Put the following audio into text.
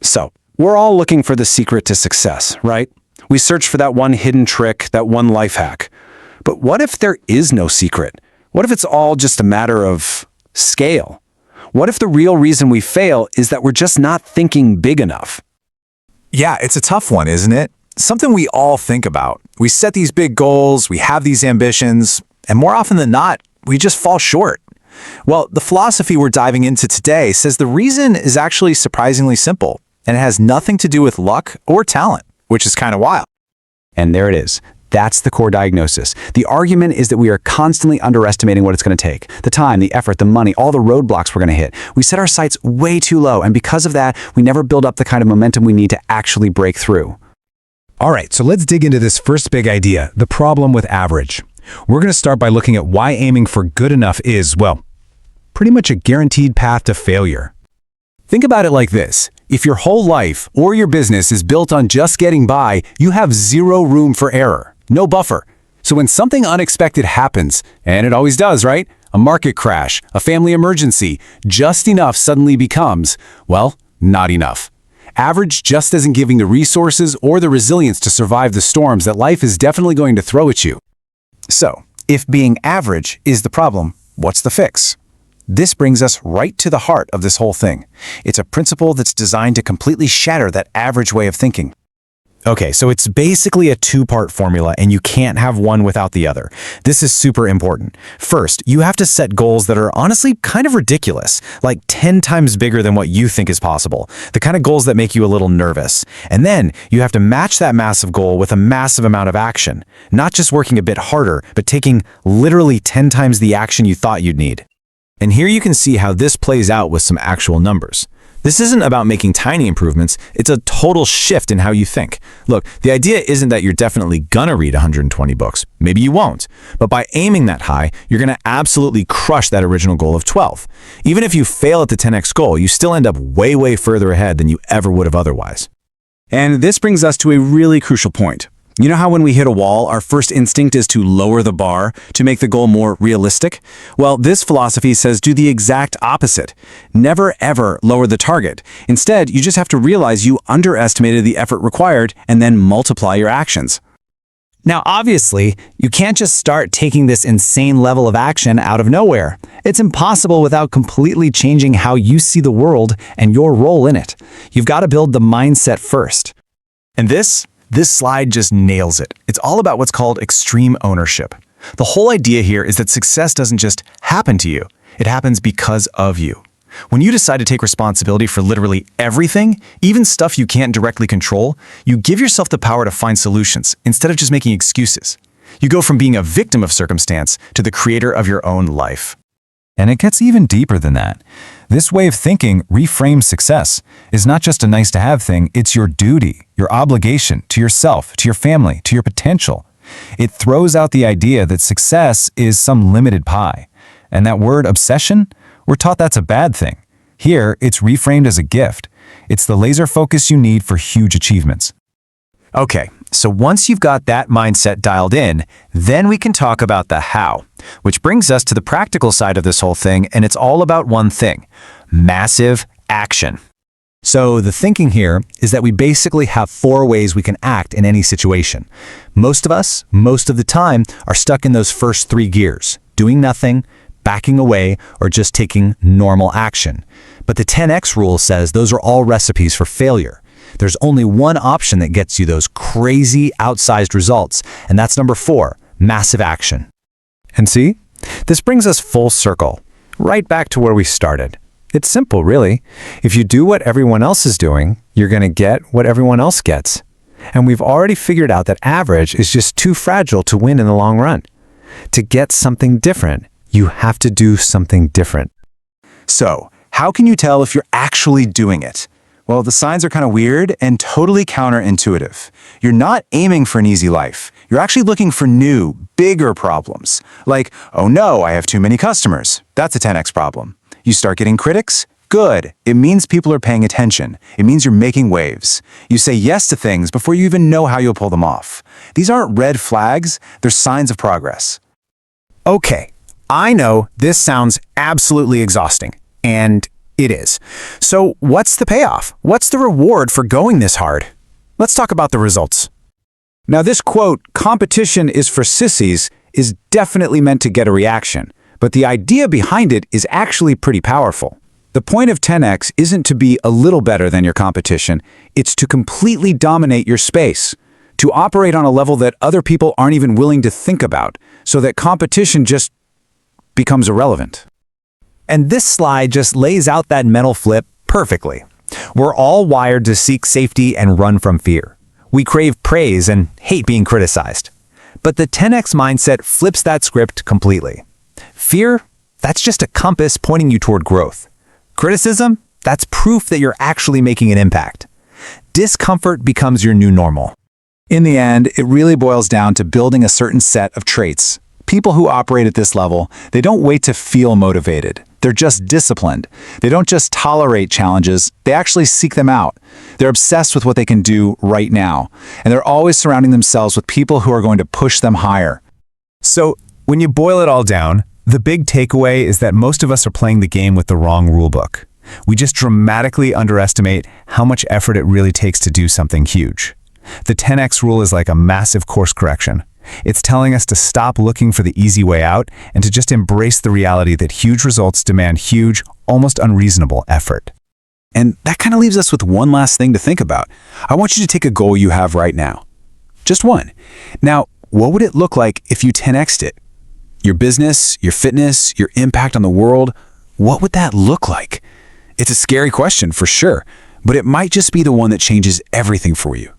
So, we're all looking for the secret to success, right? We search for that one hidden trick, that one life hack. But what if there is no secret? What if it's all just a matter of scale? What if the real reason we fail is that we're just not thinking big enough? Yeah, it's a tough one, isn't it? Something we all think about. We set these big goals, we have these ambitions, and more often than not, we just fall short. Well, the philosophy we're diving into today says the reason is actually surprisingly simple, and it has nothing to do with luck or talent, which is kind of wild. And there it is. That's the core diagnosis. The argument is that we are constantly underestimating what it's going to take. The time, the effort, the money, all the roadblocks we're going to hit. We set our sights way too low, and because of that, we never build up the kind of momentum we need to actually break through. All right, so let's dig into this first big idea, the problem with average. We're going to start by looking at why aiming for good enough is, well, pretty much a guaranteed path to failure. Think about it like this. If your whole life or your business is built on just getting by, you have zero room for error, no buffer. So when something unexpected happens, and it always does, right? A market crash, a family emergency, just enough suddenly becomes, well, not enough. Average just isn't giving the resources or the resilience to survive the storms that life is definitely going to throw at you. So, if being average is the problem, what's the fix? This brings us right to the heart of this whole thing. It's a principle that's designed to completely shatter that average way of thinking. Okay, so it's basically a two-part formula, and you can't have one without the other. This is super important. First, you have to set goals that are honestly kind of ridiculous, like 10 times bigger than what you think is possible, the kind of goals that make you a little nervous. And then you have to match that massive goal with a massive amount of action, not just working a bit harder, but taking literally 10 times the action you thought you'd need. And here you can see how this plays out with some actual numbers. This isn't about making tiny improvements, it's a total shift in how you think. Look, the idea isn't that you're definitely gonna read 120 books. Maybe you won't. But by aiming that high, you're gonna absolutely crush that original goal of 12. Even if you fail at the 10x goal, you still end up way, way further ahead than you ever would have otherwise. And this brings us to a really crucial point. You know how when we hit a wall, our first instinct is to lower the bar to make the goal more realistic? Well, this philosophy says do the exact opposite. Never ever lower the target. Instead, you just have to realize you underestimated the effort required and then multiply your actions. Now, obviously, you can't just start taking this insane level of action out of nowhere. It's impossible without completely changing how you see the world and your role in it. You've got to build the mindset first. And this slide just nails it. It's all about what's called extreme ownership. The whole idea here is that success doesn't just happen to you. It happens because of you. When you decide to take responsibility for literally everything, even stuff you can't directly control, you give yourself the power to find solutions instead of just making excuses. You go from being a victim of circumstance to the creator of your own life. And it gets even deeper than that. This way of thinking reframes success. It's not just a nice-to-have thing, it's your duty, your obligation to yourself, to your family, to your potential. It throws out the idea that success is some limited pie. And that word obsession, we're taught that's a bad thing. Here, it's reframed as a gift. It's the laser focus you need for huge achievements. Okay, so once you've got that mindset dialed in, then we can talk about the how, which brings us to the practical side of this whole thing, and it's all about one thing: massive action. So the thinking here is that we basically have 4 ways we can act in any situation. Most of us, most of the time, are stuck in those first 3 gears: doing nothing, backing away, or just taking normal action. But the 10x rule says those are all recipes for failure. There's only one option that gets you those crazy outsized results, and that's number 4, massive action. And see, this brings us full circle, right back to where we started. It's simple, really. If you do what everyone else is doing, you're going to get what everyone else gets. And we've already figured out that average is just too fragile to win in the long run. To get something different, you have to do something different. So, how can you tell if you're actually doing it? Well, the signs are kind of weird and totally counterintuitive. You're not aiming for an easy life. You're actually looking for new, bigger problems. Like, oh no, I have too many customers. That's a 10x problem. You start getting critics? Good. It means people are paying attention. It means you're making waves. You say yes to things before you even know how you'll pull them off. These aren't red flags, they're signs of progress. Okay, I know this sounds absolutely exhausting. And It is. So what's the payoff? What's the reward for going this hard? Let's talk about the results. Now this quote, "Competition is for sissies," is definitely meant to get a reaction, but the idea behind it is actually pretty powerful. The point of 10x isn't to be a little better than your competition, it's to completely dominate your space, to operate on a level that other people aren't even willing to think about, so that competition just becomes irrelevant. And this slide just lays out that mental flip perfectly. We're all wired to seek safety and run from fear. We crave praise and hate being criticized. But the 10x mindset flips that script completely. Fear, that's just a compass pointing you toward growth. Criticism, that's proof that you're actually making an impact. Discomfort becomes your new normal. In the end, it really boils down to building a certain set of traits. People who operate at this level, they don't wait to feel motivated. They're just disciplined. They don't just tolerate challenges, they actually seek them out. They're obsessed with what they can do right now, and they're always surrounding themselves with people who are going to push them higher. So, when you boil it all down, the big takeaway is that most of us are playing the game with the wrong rulebook. We just dramatically underestimate how much effort it really takes to do something huge. The 10x rule is like a massive course correction. It's telling us to stop looking for the easy way out and to just embrace the reality that huge results demand huge, almost unreasonable effort. And that kind of leaves us with one last thing to think about. I want you to take a goal you have right now. Just one. Now, what would it look like if you 10x'd it? Your business, your fitness, your impact on the world, what would that look like? It's a scary question for sure, but it might just be the one that changes everything for you.